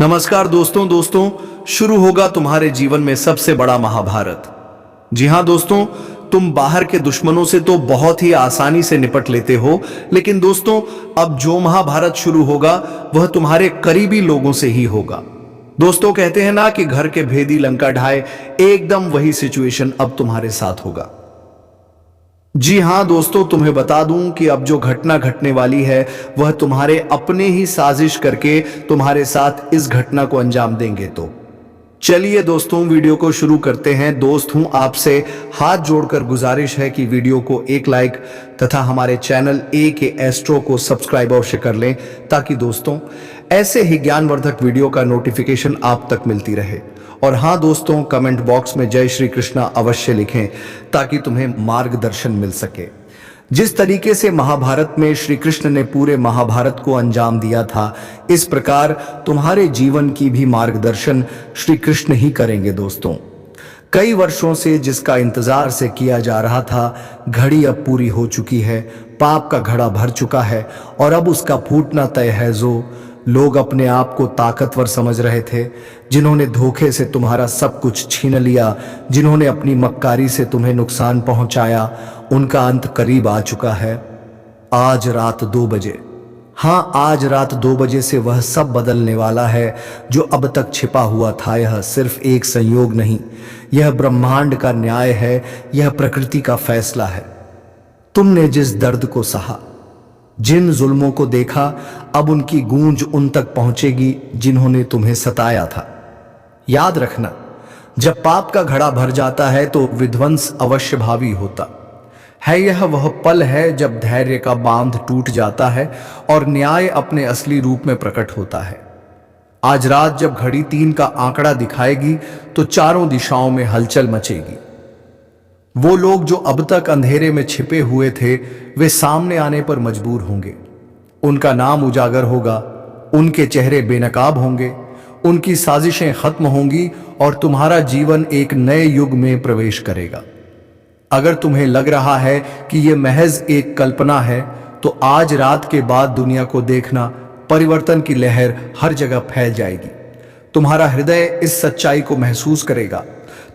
नमस्कार दोस्तों शुरू होगा तुम्हारे जीवन में सबसे बड़ा महाभारत। जी हां दोस्तों, तुम बाहर के दुश्मनों से तो बहुत ही आसानी से निपट लेते हो, लेकिन दोस्तों अब जो महाभारत शुरू होगा वह तुम्हारे करीबी लोगों से ही होगा। दोस्तों कहते हैं ना कि घर के भेदी लंका ढाए, एकदम वही सिचुएशन अब तुम्हारे साथ होगा। जी हां दोस्तों, तुम्हें बता दूं कि अब जो घटना घटने वाली है वह तुम्हारे अपने ही साजिश करके तुम्हारे साथ इस घटना को अंजाम देंगे। तो चलिए दोस्तों वीडियो को शुरू करते हैं। दोस्त हूं आपसे हाथ जोड़कर गुजारिश है कि वीडियो को एक लाइक तथा हमारे चैनल ए के एस्ट्रो को सब्सक्राइब अवश्य कर लें, ताकि दोस्तों ऐसे ही ज्ञानवर्धक वीडियो का नोटिफिकेशन आप तक मिलती रहे। और हाँ दोस्तों, कमेंट बॉक्स में जय श्री कृष्णा अवश्य लिखें, ताकि तुम्हें मार्गदर्शन मिल सके। जिस तरीके से महाभारत में श्री कृष्ण ने पूरे महाभारत को अंजाम दिया था, इस प्रकार तुम्हारे जीवन की भी मार्गदर्शन श्री कृष्ण ही करेंगे। दोस्तों कई वर्षों से जिसका इंतजार से किया जा रहा था, घड़ी अब पूरी हो चुकी है। पाप का घड़ा भर चुका है और अब उसका फूटना तय है। जो लोग अपने आप को ताकतवर समझ रहे थे, जिन्होंने धोखे से तुम्हारा सब कुछ छीन लिया, जिन्होंने अपनी मक्कारी से तुम्हें नुकसान पहुंचाया, उनका अंत करीब आ चुका है। आज रात 2 बजे, हाँ आज रात 2 बजे से वह सब बदलने वाला है जो अब तक छिपा हुआ था। यह सिर्फ एक संयोग नहीं, यह ब्रह्मांड का न्याय है, यह प्रकृति का फैसला है। तुमने जिस दर्द को सहा, जिन जुल्मों को देखा, अब उनकी गूंज उन तक पहुंचेगी जिन्होंने तुम्हें सताया था। याद रखना, जब पाप का घड़ा भर जाता है तो विध्वंस अवश्य भावी होता है। यह वह पल है जब धैर्य का बांध टूट जाता है और न्याय अपने असली रूप में प्रकट होता है। आज रात जब घड़ी 3 का आंकड़ा दिखाएगी तो चारों दिशाओं में हलचल मचेगी। वो लोग जो अब तक अंधेरे में छिपे हुए थे, वे सामने आने पर मजबूर होंगे। उनका नाम उजागर होगा, उनके चेहरे बेनकाब होंगे, उनकी साजिशें खत्म होंगी और तुम्हारा जीवन एक नए युग में प्रवेश करेगा। अगर तुम्हें लग रहा है कि यह महज एक कल्पना है, तो आज रात के बाद दुनिया को देखना, परिवर्तन की लहर हर जगह फैल जाएगी। तुम्हारा हृदय इस सच्चाई को महसूस करेगा।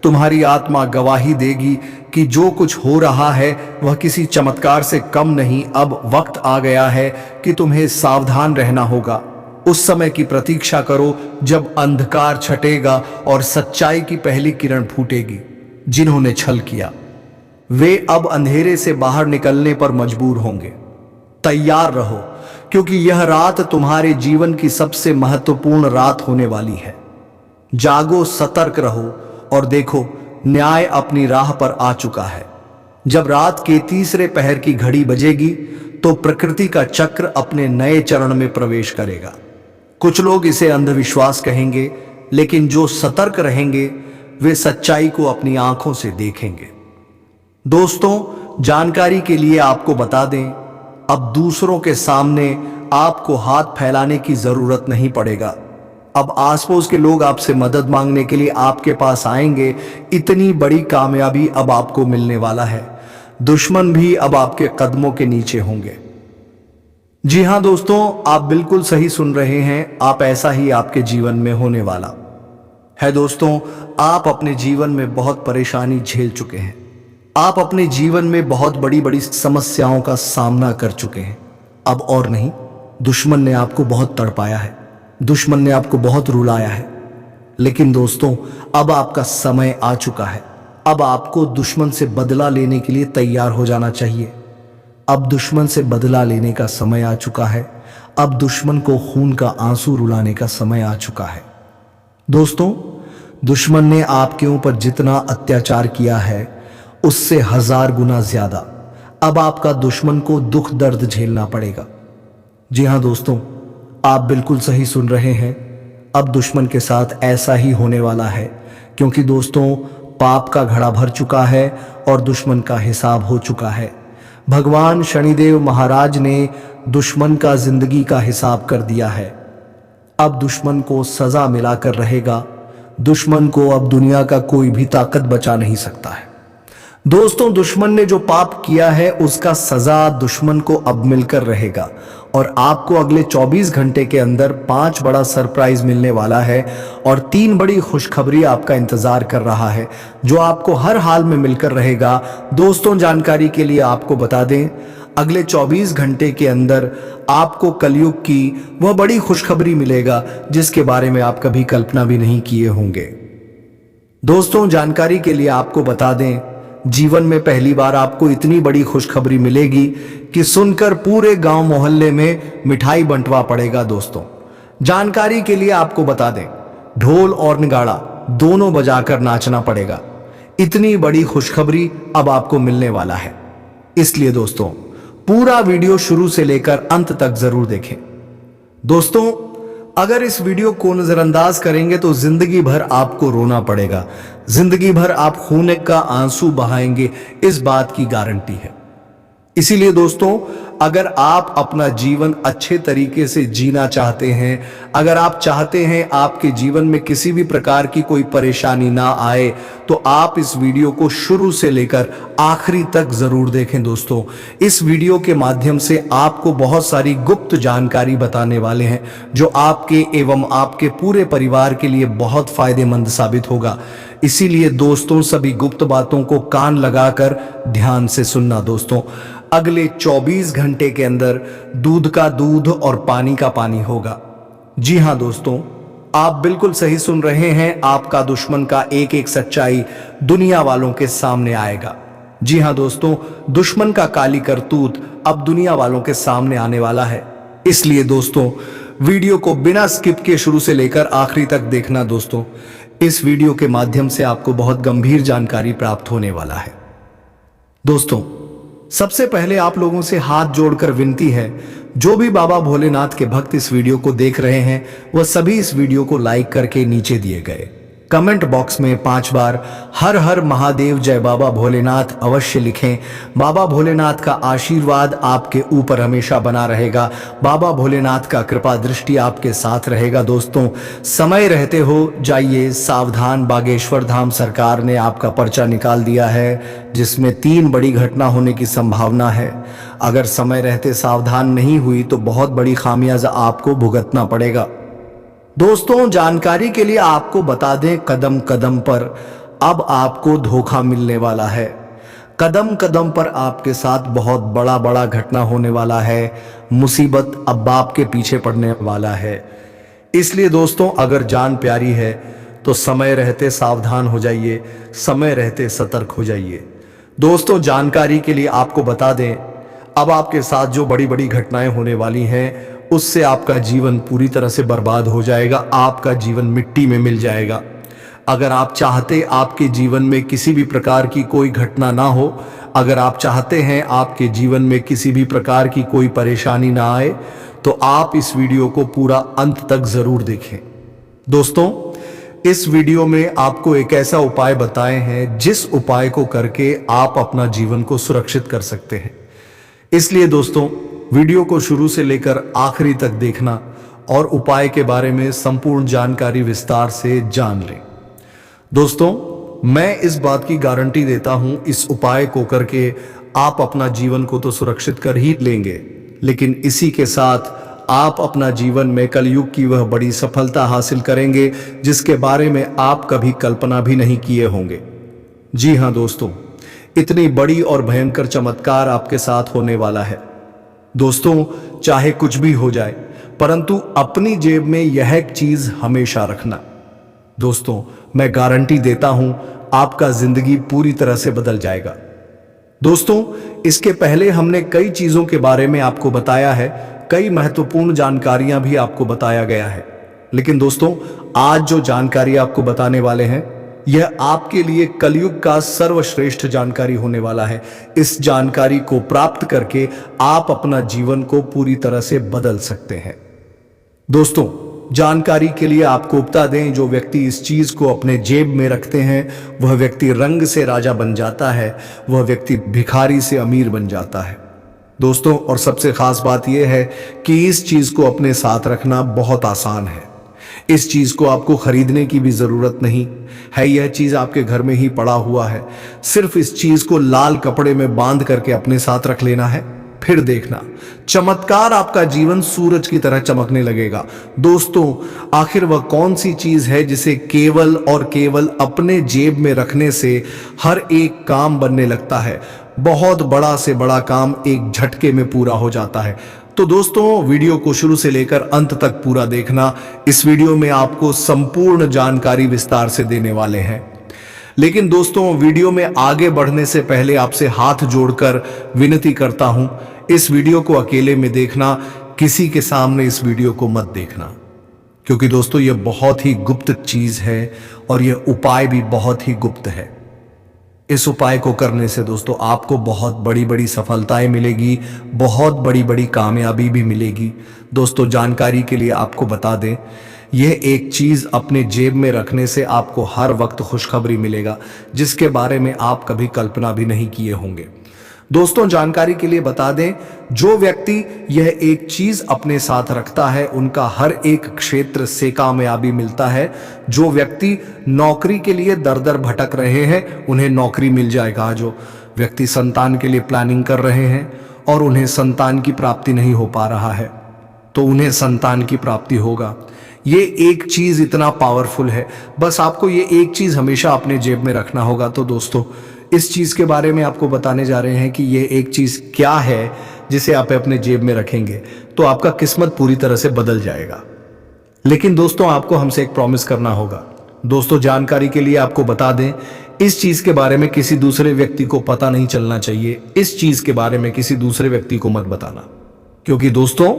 तुम्हारी आत्मा गवाही देगी कि जो कुछ हो रहा है वह किसी चमत्कार से कम नहीं। अब वक्त आ गया है कि तुम्हें सावधान रहना होगा। उस समय की प्रतीक्षा करो जब अंधकार छटेगा और सच्चाई की पहली किरण फूटेगी। जिन्होंने छल किया, वे अब अंधेरे से बाहर निकलने पर मजबूर होंगे। तैयार रहो, क्योंकि यह रात तुम्हारे जीवन की सबसे महत्वपूर्ण रात होने वाली है। जागो, सतर्क रहो और देखो, न्याय अपनी राह पर आ चुका है। जब रात के तीसरे पहर की घड़ी बजेगी तो प्रकृति का चक्र अपने नए चरण में प्रवेश करेगा। कुछ लोग इसे अंधविश्वास कहेंगे, लेकिन जो सतर्क रहेंगे वे सच्चाई को अपनी आंखों से देखेंगे। दोस्तों जानकारी के लिए आपको बता दें, अब दूसरों के सामने आपको हाथ फैलाने की जरूरत नहीं पड़ेगा। अब आसपास के लोग आपसे मदद मांगने के लिए आपके पास आएंगे। इतनी बड़ी कामयाबी अब आपको मिलने वाला है। दुश्मन भी अब आपके कदमों के नीचे होंगे। जी हां दोस्तों, आप बिल्कुल सही सुन रहे हैं। आप ऐसा ही आपके जीवन में होने वाला है। दोस्तों आप अपने जीवन में बहुत परेशानी झेल चुके हैं। आप अपने जीवन में बहुत बड़ी बड़ी समस्याओं का सामना कर चुके हैं। अब और नहीं, दुश्मन ने आपको बहुत तड़पाया है, दुश्मन ने आपको बहुत रुलाया है। लेकिन दोस्तों अब आपका समय आ चुका है। अब आपको दुश्मन से बदला लेने के लिए तैयार हो जाना चाहिए। अब दुश्मन से बदला लेने का समय आ चुका है। अब दुश्मन को खून का आंसू रुलाने का समय आ चुका है। दोस्तों दुश्मन ने आपके ऊपर जितना अत्याचार किया है, उससे 1000 गुना ज्यादा अब आपका दुश्मन को दुख दर्द झेलना पड़ेगा। जी हां दोस्तों, आप बिल्कुल सही सुन रहे हैं। अब दुश्मन के साथ ऐसा ही होने वाला है, क्योंकि दोस्तों पाप का घड़ा भर चुका है और दुश्मन का हिसाब हो चुका है। भगवान शनिदेव महाराज ने दुश्मन का जिंदगी का हिसाब कर दिया है। अब दुश्मन को सजा मिलाकर रहेगा। दुश्मन को अब दुनिया का कोई भी ताकत बचा नहीं सकता है। दोस्तों, दुश्मन ने जो पाप किया है उसका सजा दुश्मन को अब मिलकर रहेगा और आपको अगले 24 घंटे के अंदर 5 बड़ा सरप्राइज मिलने वाला है और 3 बड़ी खुशखबरी आपका इंतजार कर रहा है जो आपको हर हाल में मिलकर रहेगा। दोस्तों, जानकारी के लिए आपको बता दें, अगले 24 घंटे के अंदर आपको कलयुग की वह बड़ी खुशखबरी मिलेगा जिसके बारे में आप कभी कल्पना भी नहीं किए होंगे। दोस्तों, जानकारी के लिए आपको बता दें, जीवन में पहली बार आपको इतनी बड़ी खुशखबरी मिलेगी कि सुनकर पूरे गांव मोहल्ले में मिठाई बंटवा पड़ेगा। दोस्तों, जानकारी के लिए आपको बता दें, ढोल और नगाड़ा दोनों बजाकर नाचना पड़ेगा। इतनी बड़ी खुशखबरी अब आपको मिलने वाला है, इसलिए दोस्तों पूरा वीडियो शुरू से लेकर अंत तक जरूर देखें। दोस्तों, अगर इस वीडियो को नजरअंदाज करेंगे तो जिंदगी भर आपको रोना पड़ेगा, जिंदगी भर आप खून का आंसू बहाएंगे, इस बात की गारंटी है। इसीलिए दोस्तों, अगर आप अपना जीवन अच्छे तरीके से जीना चाहते हैं, अगर आप चाहते हैं आपके जीवन में किसी भी प्रकार की कोई परेशानी ना आए, तो आप इस वीडियो को शुरू से लेकर आखिरी तक जरूर देखें। दोस्तों, इस वीडियो के माध्यम से आपको बहुत सारी गुप्त जानकारी बताने वाले हैं जो आपके एवं आपके पूरे परिवार के लिए बहुत फायदेमंद साबित होगा। इसीलिए दोस्तों, सभी गुप्त बातों को कान लगाकर ध्यान से सुनना। दोस्तों, अगले 24 घंटे के अंदर दूध का दूध और पानी का पानी होगा। जी हां दोस्तों, आप बिल्कुल सही सुन रहे हैं, आपका दुश्मन का एक एक सच्चाई दुनिया वालों के सामने आएगा। जी हां दोस्तों, दुश्मन का काली करतूत अब दुनिया वालों के सामने आने वाला है। इसलिए दोस्तों, वीडियो को बिना स्किप के शुरू से लेकर आखिरी तक देखना। दोस्तों, इस वीडियो के माध्यम से आपको बहुत गंभीर जानकारी प्राप्त होने वाला है। दोस्तों, सबसे पहले आप लोगों से हाथ जोड़कर विनती है, जो भी बाबा भोलेनाथ के भक्त इस वीडियो को देख रहे हैं वह सभी इस वीडियो को लाइक करके नीचे दिए गए कमेंट बॉक्स में 5 बार हर हर महादेव जय बाबा भोलेनाथ अवश्य लिखें। बाबा भोलेनाथ का आशीर्वाद आपके ऊपर हमेशा बना रहेगा, बाबा भोलेनाथ का कृपा दृष्टि आपके साथ रहेगा। दोस्तों, समय रहते हो जाइए सावधान, बागेश्वर धाम सरकार ने आपका पर्चा निकाल दिया है जिसमें 3 बड़ी घटना होने की संभावना है। अगर समय रहते सावधान नहीं हुई तो बहुत बड़ी खामियाजा आपको भुगतना पड़ेगा। दोस्तों, जानकारी के लिए आपको बता दें, कदम कदम पर अब आपको धोखा मिलने वाला है। कदम कदम पर आपके साथ बहुत बड़ा बड़ा घटना होने वाला है, मुसीबत अब आपके पीछे पड़ने वाला है। इसलिए दोस्तों, अगर जान प्यारी है तो समय रहते सावधान हो जाइए, समय रहते सतर्क हो जाइए। दोस्तों, जानकारी के लिए आपको बता दें, अब आपके साथ जो बड़ी बड़ी घटनाएं होने वाली हैं उससे आपका जीवन पूरी तरह से बर्बाद हो जाएगा, आपका जीवन मिट्टी में मिल जाएगा। अगर आप चाहते आपके जीवन में किसी भी प्रकार की कोई घटना ना हो, अगर आप चाहते हैं आपके जीवन में किसी भी प्रकार की कोई परेशानी ना आए, तो आप इस वीडियो को पूरा अंत तक जरूर देखें। दोस्तों, इस वीडियो में आपको एक ऐसा उपाय बताए हैं जिस उपाय को करके आप अपना जीवन को सुरक्षित कर सकते हैं। इसलिए दोस्तों, वीडियो को शुरू से लेकर आखिरी तक देखना और उपाय के बारे में संपूर्ण जानकारी विस्तार से जान लें। दोस्तों, मैं इस बात की गारंटी देता हूं, इस उपाय को करके आप अपना जीवन को तो सुरक्षित कर ही लेंगे, लेकिन इसी के साथ आप अपना जीवन में कलयुग की वह बड़ी सफलता हासिल करेंगे जिसके बारे में आप कभी कल्पना भी नहीं किए होंगे। जी हां दोस्तों, इतनी बड़ी और भयंकर चमत्कार आपके साथ होने वाला है। दोस्तों, चाहे कुछ भी हो जाए, परंतु अपनी जेब में यह एक चीज हमेशा रखना। दोस्तों, मैं गारंटी देता हूं आपका जिंदगी पूरी तरह से बदल जाएगा। दोस्तों, इसके पहले हमने कई चीजों के बारे में आपको बताया है, कई महत्वपूर्ण जानकारियां भी आपको बताया गया है, लेकिन दोस्तों आज जो जानकारी आपको बताने वाले हैं यह आपके लिए कलयुग का सर्वश्रेष्ठ जानकारी होने वाला है। इस जानकारी को प्राप्त करके आप अपना जीवन को पूरी तरह से बदल सकते हैं। दोस्तों, जानकारी के लिए आपको बता दें, जो व्यक्ति इस चीज को अपने जेब में रखते हैं वह व्यक्ति रंग से राजा बन जाता है, वह व्यक्ति भिखारी से अमीर बन जाता है। दोस्तों, और सबसे खास बात यह है कि इस चीज को अपने साथ रखना बहुत आसान है। इस चीज को आपको खरीदने की भी जरूरत नहीं है, यह चीज आपके घर में ही पड़ा हुआ है। सिर्फ इस चीज को लाल कपड़े में बांध करके अपने साथ रख लेना है, फिर देखना चमत्कार आपका जीवन सूरज की तरह चमकने लगेगा। दोस्तों, आखिर वह कौन सी चीज है जिसे केवल और केवल अपने जेब में रखने से हर एक काम बनने लगता है, बहुत बड़ा से बड़ा काम एक झटके में पूरा हो जाता है। तो दोस्तों, वीडियो को शुरू से लेकर अंत तक पूरा देखना। इस वीडियो में आपको संपूर्ण जानकारी विस्तार से देने वाले हैं। लेकिन दोस्तों, वीडियो में आगे बढ़ने से पहले आपसे हाथ जोड़कर विनती करता हूं, इस वीडियो को अकेले में देखना, किसी के सामने इस वीडियो को मत देखना, क्योंकि दोस्तों यह बहुत ही गुप्त चीज है और यह उपाय भी बहुत ही गुप्त है। इस उपाय को करने से दोस्तों आपको बहुत बड़ी बड़ी सफलताएं मिलेगी, बहुत बड़ी बड़ी कामयाबी भी मिलेगी। दोस्तों, जानकारी के लिए आपको बता दें, यह एक चीज अपने जेब में रखने से आपको हर वक्त खुशखबरी मिलेगा, जिसके बारे में आप कभी कल्पना भी नहीं किए होंगे। दोस्तों, जानकारी के लिए बता दें, जो व्यक्ति यह एक चीज अपने साथ रखता है उनका हर एक क्षेत्र से कामयाबी मिलता है। जो व्यक्ति नौकरी के लिए दर दर भटक रहे हैं उन्हें नौकरी मिल जाएगा। जो व्यक्ति संतान के लिए प्लानिंग कर रहे हैं और उन्हें संतान की प्राप्ति नहीं हो पा रहा है, तो उन्हें संतान की प्राप्ति होगा। ये एक चीज इतना पावरफुल है, बस आपको ये एक चीज हमेशा अपने जेब में रखना होगा। तो दोस्तों, इस चीज के बारे में आपको बताने जा रहे हैं कि ये एक चीज क्या है जिसे आप अपने जेब में रखेंगे तो आपका किस्मत पूरी तरह से बदल जाएगा। लेकिन दोस्तों, आपको हमसे एक प्रॉमिस करना होगा। दोस्तों, जानकारी के लिए आपको बता दें, इस चीज के बारे में किसी दूसरे व्यक्ति को पता नहीं चलना चाहिए। इस चीज के बारे में किसी दूसरे व्यक्ति को मत बताना, क्योंकि दोस्तों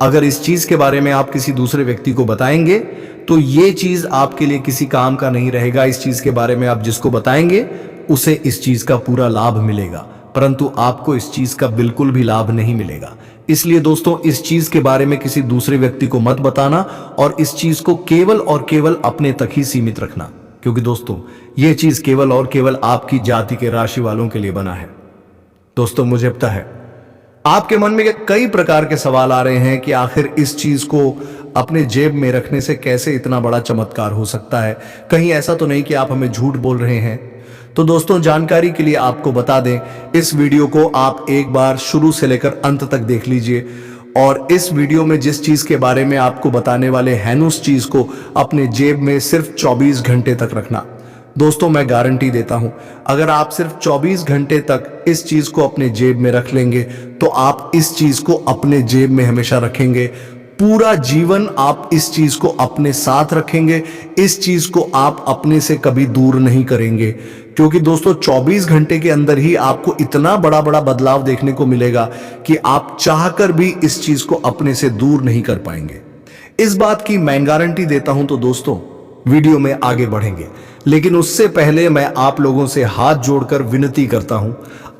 अगर इस चीज के बारे में आप किसी दूसरे व्यक्ति को बताएंगे तो ये चीज आपके लिए किसी काम का नहीं रहेगा। इस चीज के बारे में आप जिसको बताएंगे उसे इस चीज का पूरा लाभ मिलेगा, परंतु आपको इस चीज का बिल्कुल भी लाभ नहीं मिलेगा। इसलिए दोस्तों, इस चीज के बारे में किसी दूसरे व्यक्ति को मत बताना और इस चीज को केवल और केवल अपने तक ही सीमित रखना, क्योंकि दोस्तों यह चीज केवल और केवल आपकी जाति के राशि वालों के लिए बना है। दोस्तों, मुझे पता है आपके मन में कई प्रकार के सवाल आ रहे हैं कि आखिर इस चीज को अपने जेब में रखने से कैसे इतना बड़ा चमत्कार हो सकता है, कहीं ऐसा तो नहीं कि आप हमें झूठ बोल रहे हैं। तो दोस्तों, जानकारी के लिए आपको बता दें, इस वीडियो को आप एक बार शुरू से लेकर अंत तक देख लीजिए और इस वीडियो में जिस चीज के बारे में आपको बताने वाले हैं उस चीज को अपने जेब में सिर्फ 24 घंटे तक रखना। दोस्तों, मैं गारंटी देता हूं, अगर आप सिर्फ 24 घंटे तक इस चीज को अपने जेब में रख लेंगे तो आप इस चीज को अपने जेब में हमेशा रखेंगे। पूरा जीवन आप इस चीज को अपने साथ रखेंगे, इस चीज को आप अपने से कभी दूर नहीं करेंगे, क्योंकि दोस्तों 24 घंटे के अंदर ही आपको इतना बड़ा बड़ा बदलाव देखने को मिलेगा कि आप चाहकर भी इस चीज को अपने से दूर नहीं कर पाएंगे। इस बात की मैं गारंटी देता हूं। तो दोस्तों, वीडियो में आगे बढ़ेंगे, लेकिन उससे पहले मैं आप लोगों से हाथ जोड़कर विनती करता हूं,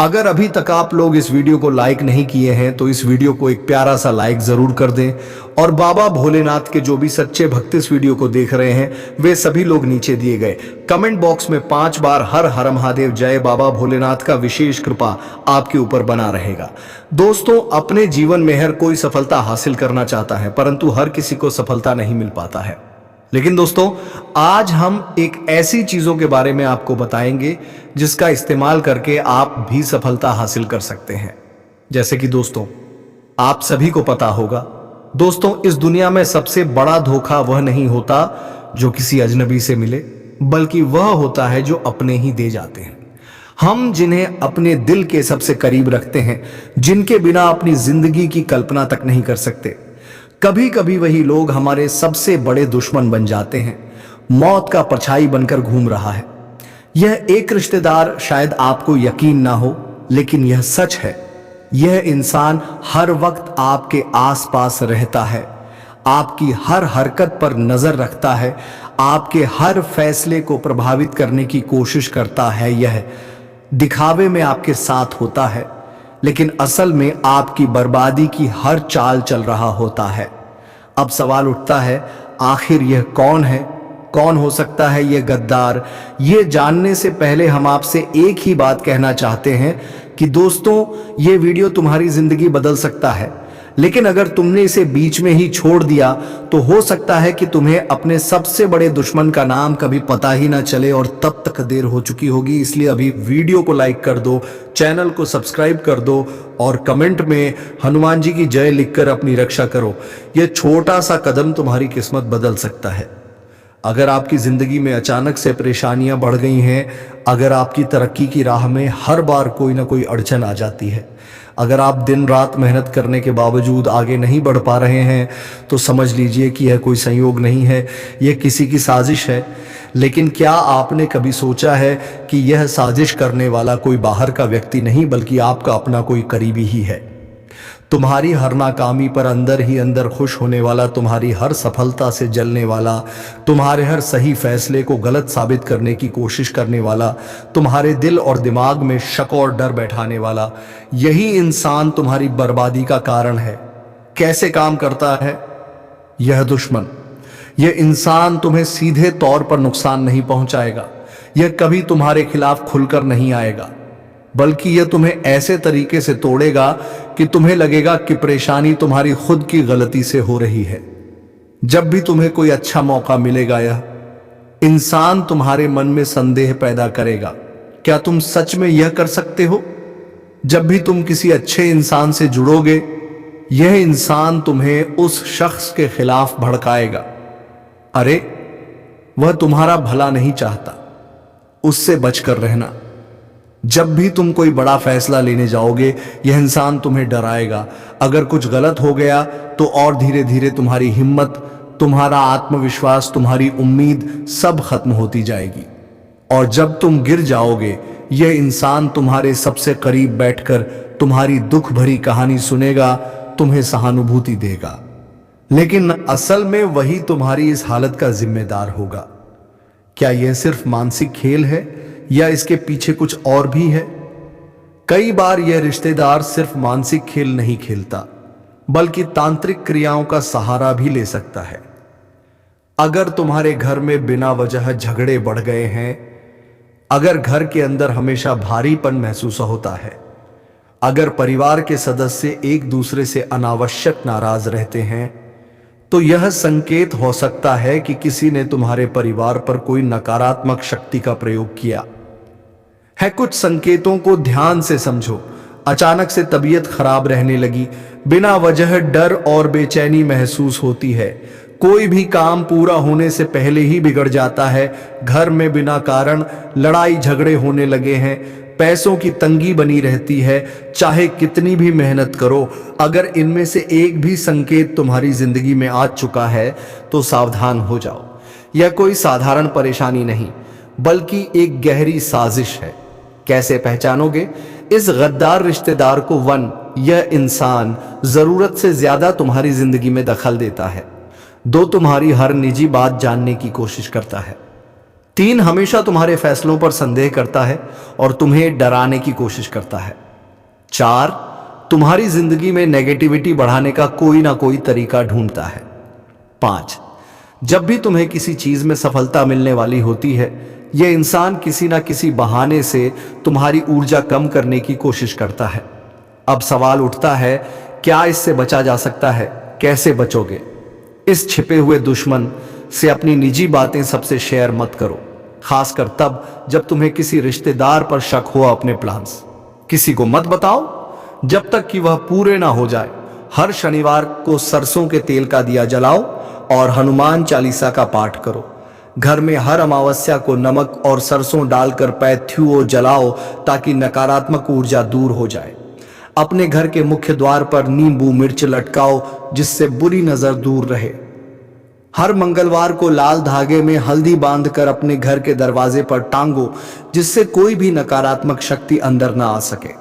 अगर अभी तक आप लोग इस वीडियो को लाइक नहीं किए हैं तो इस वीडियो को एक प्यारा सा लाइक जरूर कर दें और बाबा भोलेनाथ के जो भी सच्चे भक्त इस वीडियो को देख रहे हैं वे सभी लोग नीचे दिए गए कमेंट बॉक्स में 5 बार हर हर महादेव जय बाबा भोलेनाथ का विशेष कृपा आपके ऊपर बना रहेगा। दोस्तों, अपने जीवन में हर कोई सफलता हासिल करना चाहता है, परंतु हर किसी को सफलता नहीं मिल पाता है। लेकिन दोस्तों, आज हम एक ऐसी चीजों के बारे में आपको बताएंगे जिसका इस्तेमाल करके आप भी सफलता हासिल कर सकते हैं। जैसे कि दोस्तों, आप सभी को पता होगा, दोस्तों इस दुनिया में सबसे बड़ा धोखा वह नहीं होता जो किसी अजनबी से मिले, बल्कि वह होता है जो अपने ही दे जाते हैं। हम जिन्हें अपने दिल के सबसे करीब रखते हैं, जिनके बिना अपनी जिंदगी की कल्पना तक नहीं कर सकते, कभी कभी वही लोग हमारे सबसे बड़े दुश्मन बन जाते हैं, मौत का परछाई बनकर घूम रहा है। यह एक रिश्तेदार शायद आपको यकीन ना हो, लेकिन यह सच है। यह इंसान हर वक्त आपके आसपास रहता है, आपकी हर हरकत पर नजर रखता है, आपके हर फैसले को प्रभावित करने की कोशिश करता है। यह दिखावे में आपके साथ होता है, लेकिन असल में आपकी बर्बादी की हर चाल चल रहा होता है। अब सवाल उठता है, आखिर यह कौन है, कौन हो सकता है यह गद्दार? ये जानने से पहले हम आपसे एक ही बात कहना चाहते हैं कि दोस्तों, ये वीडियो तुम्हारी जिंदगी बदल सकता है। लेकिन अगर तुमने इसे बीच में ही छोड़ दिया तो हो सकता है कि तुम्हें अपने सबसे बड़े दुश्मन का नाम कभी पता ही ना चले और तब तक देर हो चुकी होगी। इसलिए अभी वीडियो को लाइक कर दो, चैनल को सब्सक्राइब कर दो और कमेंट में हनुमान जी की जय लिखकर अपनी रक्षा करो। यह छोटा सा कदम तुम्हारी किस्मत बदल सकता है। अगर आपकी जिंदगी में अचानक से परेशानियां बढ़ गई हैं, अगर आपकी तरक्की की राह में हर बार कोई ना कोई अड़चन आ जाती है, अगर आप दिन रात मेहनत करने के बावजूद आगे नहीं बढ़ पा रहे हैं, तो समझ लीजिए कि यह कोई संयोग नहीं है, यह किसी की साजिश है। लेकिन क्या आपने कभी सोचा है कि यह साजिश करने वाला कोई बाहर का व्यक्ति नहीं बल्कि आपका अपना कोई करीबी ही है। तुम्हारी हर नाकामी पर अंदर ही अंदर खुश होने वाला, तुम्हारी हर सफलता से जलने वाला, तुम्हारे हर सही फैसले को गलत साबित करने की कोशिश करने वाला, तुम्हारे दिल और दिमाग में शक और डर बैठाने वाला, यही इंसान तुम्हारी बर्बादी का कारण है। कैसे काम करता है यह दुश्मन? यह इंसान तुम्हें सीधे तौर पर नुकसान नहीं पहुंचाएगा, यह कभी तुम्हारे खिलाफ खुलकर नहीं आएगा, बल्कि यह तुम्हें ऐसे तरीके से तोड़ेगा कि तुम्हें लगेगा कि परेशानी तुम्हारी खुद की गलती से हो रही है। जब भी तुम्हें कोई अच्छा मौका मिलेगा, यह इंसान तुम्हारे मन में संदेह पैदा करेगा, क्या तुम सच में यह कर सकते हो? जब भी तुम किसी अच्छे इंसान से जुड़ोगे, यह इंसान तुम्हें उस शख्स के खिलाफ भड़काएगा। अरे, वह तुम्हारा भला नहीं चाहता, उससे बचकर रहना। जब भी तुम कोई बड़ा फैसला लेने जाओगे, यह इंसान तुम्हें डराएगा। अगर कुछ गलत हो गया तो और धीरे धीरे तुम्हारी हिम्मत, तुम्हारा आत्मविश्वास, तुम्हारी उम्मीद सब खत्म होती जाएगी। और जब तुम गिर जाओगे, यह इंसान तुम्हारे सबसे करीब बैठकर तुम्हारी दुख भरी कहानी सुनेगा, तुम्हें सहानुभूति देगा। लेकिन असल में वही तुम्हारी इस हालत का जिम्मेदार होगा। क्या यह सिर्फ मानसिक खेल है या इसके पीछे कुछ और भी है? कई बार यह रिश्तेदार सिर्फ मानसिक खेल नहीं खेलता, बल्कि तांत्रिक क्रियाओं का सहारा भी ले सकता है। अगर तुम्हारे घर में बिना वजह झगड़े बढ़ गए हैं, अगर घर के अंदर हमेशा भारीपन महसूस होता है, अगर परिवार के सदस्य एक दूसरे से अनावश्यक नाराज रहते हैं, तो यह संकेत हो सकता है कि किसी ने तुम्हारे परिवार पर कोई नकारात्मक शक्ति का प्रयोग किया है। कुछ संकेतों को ध्यान से समझो। अचानक से तबीयत खराब रहने लगी, बिना वजह डर और बेचैनी महसूस होती है, कोई भी काम पूरा होने से पहले ही बिगड़ जाता है, घर में बिना कारण लड़ाई झगड़े होने लगे हैं, पैसों की तंगी बनी रहती है, चाहे कितनी भी मेहनत करो। अगर इनमें से एक भी संकेत तुम्हारी जिंदगी में आ चुका है तो सावधान हो जाओ। यह कोई साधारण परेशानी नहीं, बल्कि एक गहरी साजिश है। कैसे पहचानोगे इस गद्दार रिश्तेदार को? 1, यह इंसान जरूरत से ज्यादा तुम्हारी जिंदगी में दखल देता है। 2, तुम्हारी हर निजी बात जानने की कोशिश करता है। 3, हमेशा तुम्हारे फैसलों पर संदेह करता है और तुम्हें डराने की कोशिश करता है। 4, तुम्हारी जिंदगी में नेगेटिविटी बढ़ाने का कोई ना कोई तरीका ढूंढता है। 5, जब भी तुम्हें किसी चीज में सफलता मिलने वाली होती है, यह इंसान किसी ना किसी बहाने से तुम्हारी ऊर्जा कम करने की कोशिश करता है। अब सवाल उठता है, क्या इससे बचा जा सकता है? कैसे बचोगे? इस छिपे हुए दुश्मन से अपनी निजी बातें सबसे शेयर मत करो, खासकर तब जब तुम्हें किसी रिश्तेदार पर शक हो। अपने प्लान्स किसी को मत बताओ जब तक कि वह पूरे ना हो जाए। हर शनिवार को सरसों के तेल का दिया जलाओ और हनुमान चालीसा का पाठ करो। घर में हर अमावस्या को नमक और सरसों डालकर पैथ्युओ जलाओ ताकि नकारात्मक ऊर्जा दूर हो जाए। अपने घर के मुख्य द्वार पर नींबू मिर्च लटकाओ जिससे बुरी नजर दूर रहे। हर मंगलवार को लाल धागे में हल्दी बांधकर अपने घर के दरवाजे पर टांगो जिससे कोई भी नकारात्मक शक्ति अंदर ना आ सके।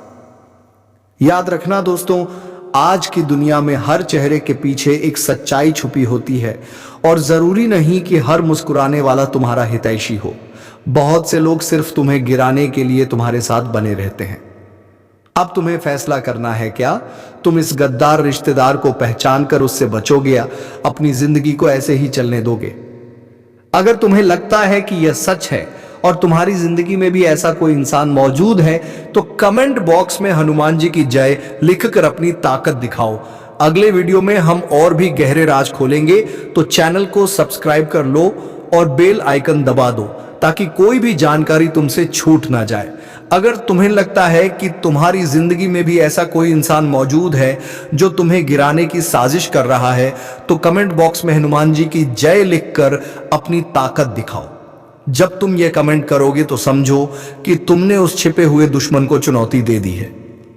याद रखना दोस्तों, आज की दुनिया में हर चेहरे के पीछे एक सच्चाई छुपी होती है और जरूरी नहीं कि हर मुस्कुराने वाला तुम्हारा हितैषी हो। बहुत से लोग सिर्फ तुम्हें गिराने के लिए तुम्हारे साथ बने रहते हैं। अब तुम्हें फैसला करना है, क्या तुम इस गद्दार रिश्तेदार को पहचान कर उससे बचोगे या अपनी जिंदगी को ऐसे ही चलने दोगे? अगर तुम्हें लगता है कि यह सच है और तुम्हारी जिंदगी में भी ऐसा कोई इंसान मौजूद है तो कमेंट बॉक्स में हनुमान जी की जय लिखकर अपनी ताकत दिखाओ। अगले वीडियो में हम और भी गहरे राज खोलेंगे, तो चैनल को सब्सक्राइब कर लो और बेल आइकन दबा दो ताकि कोई भी जानकारी तुमसे छूट ना जाए। अगर तुम्हें लगता है कि तुम्हारी जिंदगी में भी ऐसा कोई इंसान मौजूद है जो तुम्हें गिराने की साजिश कर रहा है, तो कमेंट बॉक्स में हनुमान जी की जय लिखकर अपनी ताकत दिखाओ। जब तुम ये कमेंट करोगे तो समझो कि तुमने उस छिपे हुए दुश्मन को चुनौती दे दी है।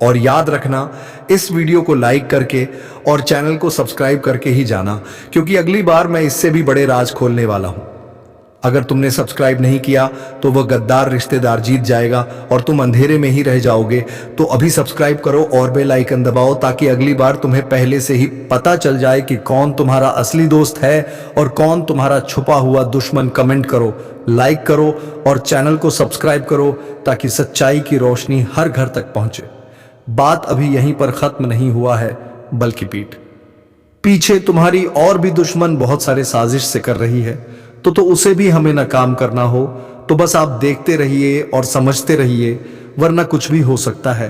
और याद रखना, इस वीडियो को लाइक करके और चैनल को सब्सक्राइब करके ही जाना, क्योंकि अगली बार मैं इससे भी बड़े राज खोलने वाला हूं। अगर तुमने सब्सक्राइब नहीं किया तो वह गद्दार रिश्तेदार जीत जाएगा और तुम अंधेरे में ही रह जाओगे। तो अभी सब्सक्राइब करो और बेल आइकन दबाओ ताकि अगली बार तुम्हें पहले से ही पता चल जाए कि कौन तुम्हारा असली दोस्त है और कौन तुम्हारा छुपा हुआ दुश्मन। कमेंट करो, लाइक करो और चैनल को सब्सक्राइब करो ताकि सच्चाई की रोशनी हर घर तक पहुंचे। बात अभी यहीं पर खत्म नहीं हुआ है, बल्कि पीछे तुम्हारी और भी दुश्मन बहुत सारे साजिश से कर रही है। तो उसे भी हमें नाकाम करना हो तो बस आप देखते रहिए और समझते रहिए, वरना कुछ भी हो सकता है।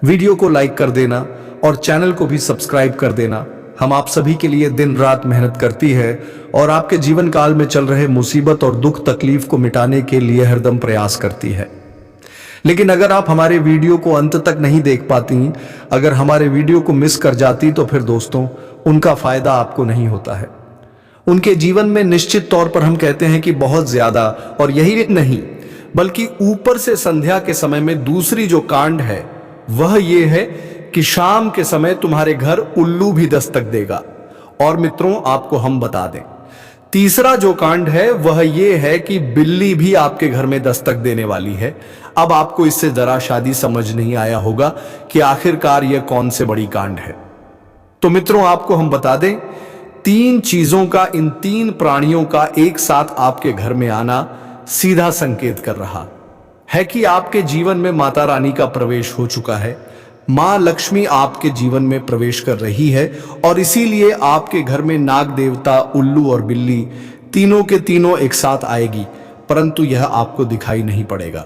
वीडियो को लाइक कर देना और चैनल को भी सब्सक्राइब कर देना। हम आप सभी के लिए दिन रात मेहनत करती है और आपके जीवन काल में चल रहे मुसीबत और दुख तकलीफ को मिटाने के लिए हरदम प्रयास करती है। लेकिन अगर आप हमारे वीडियो को अंत तक नहीं देख पाती, अगर हमारे वीडियो को मिस कर जाती, तो फिर दोस्तों उनका फायदा आपको नहीं होता है। उनके जीवन में निश्चित तौर पर हम कहते हैं कि बहुत ज्यादा, और यही नहीं बल्कि ऊपर से संध्या के समय में दूसरी जो कांड है वह ये है कि शाम के समय तुम्हारे घर उल्लू भी दस्तक देगा। और मित्रों, आपको हम बता दें, तीसरा जो कांड है वह ये है कि बिल्ली भी आपके घर में दस्तक देने वाली है। अब आपको इससे जरा शादी समझ नहीं आया होगा कि आखिरकार यह कौन से बड़ी कांड है। तो मित्रों, आपको हम बता दें, तीन चीजों का, इन तीन प्राणियों का एक साथ आपके घर में आना सीधा संकेत कर रहा है कि आपके जीवन में माता रानी का प्रवेश हो चुका है। मां लक्ष्मी आपके जीवन में प्रवेश कर रही है और इसीलिए आपके घर में नाग देवता, उल्लू और बिल्ली तीनों के तीनों एक साथ आएगी, परंतु यह आपको दिखाई नहीं पड़ेगा।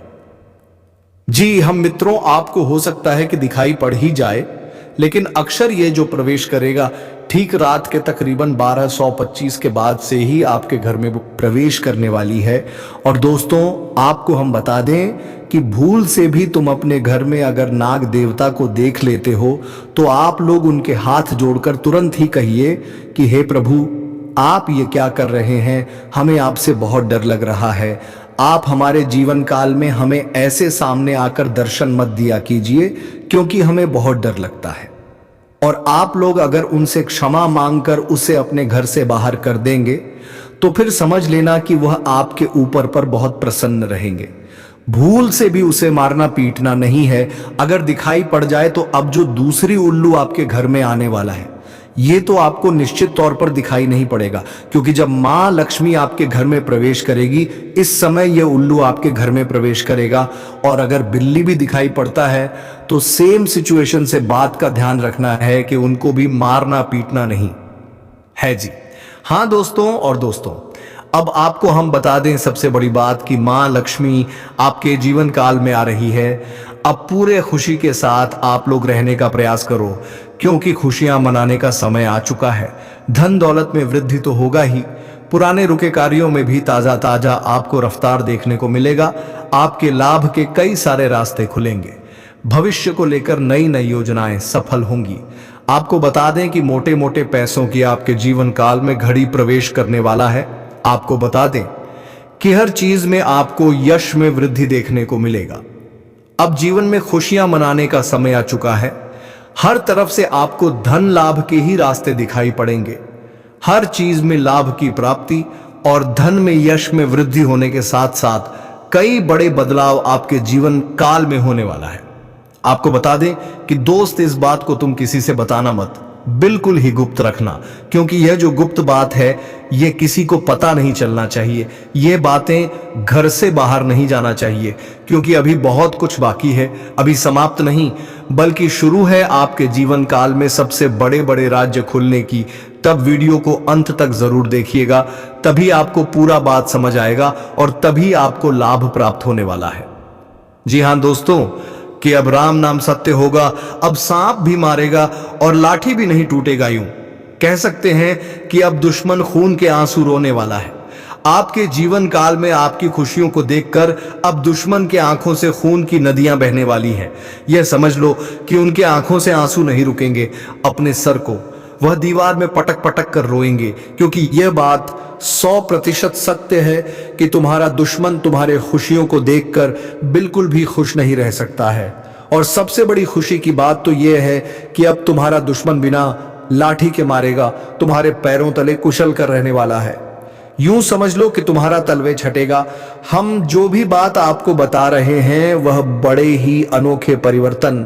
जी हम मित्रों, आपको हो सकता है कि दिखाई पड़ ही जाए, लेकिन अक्सर ये जो प्रवेश करेगा ठीक रात के तकरीबन 12:25 के बाद से ही आपके घर में प्रवेश करने वाली है। और दोस्तों, आपको हम बता दें कि भूल से भी तुम अपने घर में अगर नाग देवता को देख लेते हो तो आप लोग उनके हाथ जोड़कर तुरंत ही कहिए कि हे प्रभु, आप ये क्या कर रहे हैं, हमें आपसे बहुत डर लग रहा है। आप हमारे जीवन काल में हमें ऐसे सामने आकर दर्शन मत दिया कीजिए, क्योंकि हमें बहुत डर लगता है। और आप लोग अगर उनसे क्षमा मांगकर उसे अपने घर से बाहर कर देंगे तो फिर समझ लेना कि वह आपके ऊपर पर बहुत प्रसन्न रहेंगे। भूल से भी उसे मारना पीटना नहीं है। अगर दिखाई पड़ जाए तो अब जो दूसरी उल्लू आपके घर में आने वाला है, ये तो आपको निश्चित तौर पर दिखाई नहीं पड़ेगा, क्योंकि जब मां लक्ष्मी आपके घर में प्रवेश करेगी, इस समय यह उल्लू आपके घर में प्रवेश करेगा। और अगर बिल्ली भी दिखाई पड़ता है तो सेम सिचुएशन से बात का ध्यान रखना है कि उनको भी मारना पीटना नहीं है। जी हाँ दोस्तों, और दोस्तों अब आपको हम बता दें सबसे बड़ी बात कि मां लक्ष्मी आपके जीवन काल में आ रही है। अब पूरे खुशी के साथ आप लोग रहने का प्रयास करो, क्योंकि खुशियां मनाने का समय आ चुका है। धन दौलत में वृद्धि तो होगा ही, पुराने रुके कार्यों में भी ताजा ताजा आपको रफ्तार देखने को मिलेगा। आपके लाभ के कई सारे रास्ते खुलेंगे। भविष्य को लेकर नई नई योजनाएं सफल होंगी। आपको बता दें कि मोटे मोटे पैसों की आपके जीवन काल में घड़ी प्रवेश करने वाला है। आपको बता दें कि हर चीज में आपको यश में वृद्धि देखने को मिलेगा। अब जीवन में खुशियां मनाने का समय आ चुका है। हर तरफ से आपको धन लाभ के ही रास्ते दिखाई पड़ेंगे। हर चीज में लाभ की प्राप्ति और धन में यश में वृद्धि होने के साथ साथ कई बड़े बदलाव आपके जीवन काल में होने वाला है। आपको बता दें कि दोस्त, इस बात को तुम किसी से बताना मत, बिल्कुल ही गुप्त रखना, क्योंकि यह जो गुप्त बात है यह किसी को पता नहीं चलना चाहिए। ये बातें घर से बाहर नहीं जाना चाहिए, क्योंकि अभी बहुत कुछ बाकी है। अभी समाप्त नहीं बल्कि शुरू है आपके जीवन काल में सबसे बड़े बड़े राज्य खुलने की। तब वीडियो को अंत तक जरूर देखिएगा, तभी आपको पूरा बात समझ आएगा और तभी आपको लाभ प्राप्त होने वाला है। जी हां दोस्तों, कि अब राम नाम सत्य होगा, अब सांप भी मारेगा और लाठी भी नहीं टूटेगा। यूं कह सकते हैं कि अब दुश्मन खून के आंसू रोने वाला है। आपके जीवन काल में आपकी खुशियों को देखकर अब दुश्मन के आंखों से खून की नदियां बहने वाली हैं। यह समझ लो कि उनके आंखों से आंसू नहीं रुकेंगे। अपने सर को वह दीवार में पटक पटक कर रोएंगे, क्योंकि यह बात 100% सत्य है कि तुम्हारा दुश्मन तुम्हारे खुशियों को देखकर बिल्कुल भी खुश नहीं रह सकता है। और सबसे बड़ी खुशी की बात तो यह है कि अब तुम्हारा दुश्मन बिना लाठी के मारेगा तुम्हारे पैरों तले कुशल कर रहने वाला है। यूं समझ लो कि तुम्हारा तलवे छटेगा। हम जो भी बात आपको बता रहे हैं वह बड़े ही अनोखे परिवर्तन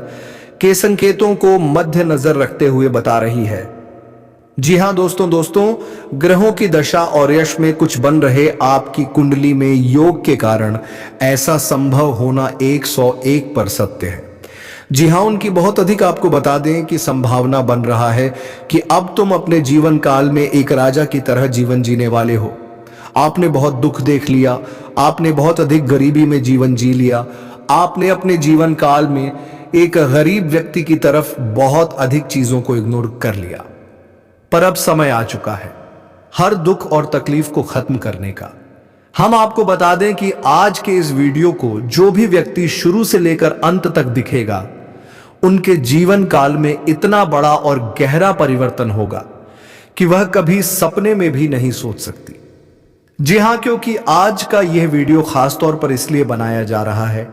के संकेतों को मद्देनजर रखते हुए बता रही है। जी हां दोस्तों, ग्रहों की दशा और यश में कुछ बन रहे आपकी कुंडली में योग के कारण ऐसा संभव होना 101 पर सत्य है। जी हां, उनकी बहुत अधिक आपको बता दें कि संभावना बन रहा है कि अब तुम अपने जीवन काल में एक राजा की तरह जीवन जीने वाले हो। आपने बहुत दुख देख लिया, आपने बहुत अधिक गरीबी में जीवन जी लिया, आपने अपने जीवन काल में एक गरीब व्यक्ति की तरफ बहुत अधिक चीजों को इग्नोर कर लिया। पर अब समय आ चुका है हर दुख और तकलीफ को खत्म करने का। हम आपको बता दें कि आज के इस वीडियो को जो भी व्यक्ति शुरू से लेकर अंत तक दिखेगा, उनके जीवन काल में इतना बड़ा और गहरा परिवर्तन होगा कि वह कभी सपने में भी नहीं सोच सकती। जी हां, क्योंकि आज का यह वीडियो खास तौर पर इसलिए बनाया जा रहा है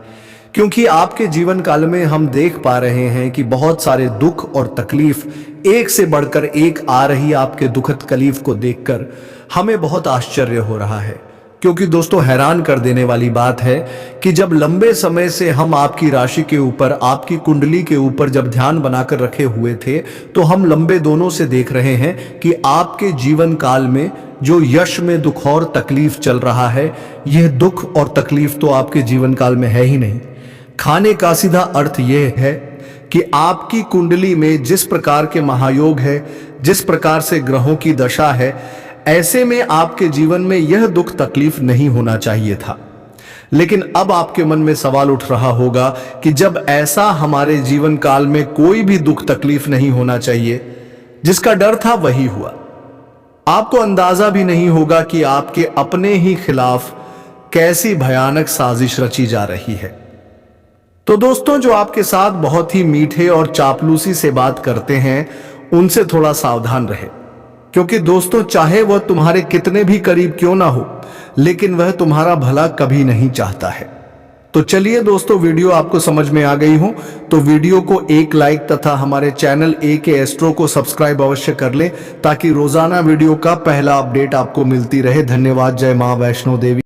क्योंकि आपके जीवन काल में हम देख पा रहे हैं कि बहुत सारे दुख और तकलीफ एक से बढ़कर एक आ रही। आपके दुखद कलीफ को देखकर हमें बहुत आश्चर्य हो रहा है, क्योंकि दोस्तों हैरान कर देने वाली बात है कि जब लंबे समय से हम आपकी राशि के ऊपर, आपकी कुंडली के ऊपर जब ध्यान बनाकर रखे हुए थे, तो हम लंबे दोनों से देख रहे हैं कि आपके जीवन काल में जो यश में दुख और तकलीफ चल रहा है, यह दुख और तकलीफ तो आपके जीवन काल में है ही नहीं। खाने का सीधा अर्थ यह है कि आपकी कुंडली में जिस प्रकार के महायोग है, जिस प्रकार से ग्रहों की दशा है, ऐसे में आपके जीवन में यह दुख तकलीफ नहीं होना चाहिए था। लेकिन अब आपके मन में सवाल उठ रहा होगा कि जब ऐसा हमारे जीवन काल में कोई भी दुख तकलीफ नहीं होना चाहिए, जिसका डर था वही हुआ। आपको अंदाजा भी नहीं होगा कि आपके अपने ही खिलाफ कैसी भयानक साजिश रची जा रही है। तो दोस्तों, जो आपके साथ बहुत ही मीठे और चापलूसी से बात करते हैं, उनसे थोड़ा सावधान रहे, क्योंकि दोस्तों चाहे वह तुम्हारे कितने भी करीब क्यों ना हो, लेकिन वह तुम्हारा भला कभी नहीं चाहता है। तो चलिए दोस्तों, वीडियो आपको समझ में आ गई हो तो वीडियो को एक लाइक तथा हमारे चैनल AK एस्ट्रो को सब्सक्राइब अवश्य कर ले, ताकि रोजाना वीडियो का पहला अपडेट आपको मिलती रहे। धन्यवाद। जय मां वैष्णो देवी।